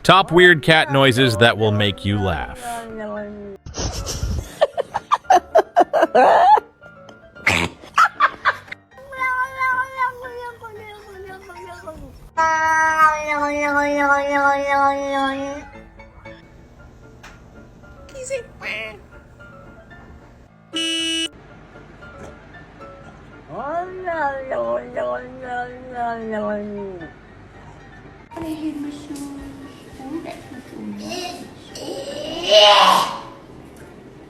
Top weird cat noises that will make you laugh. Đây hình mà uống đẹp mà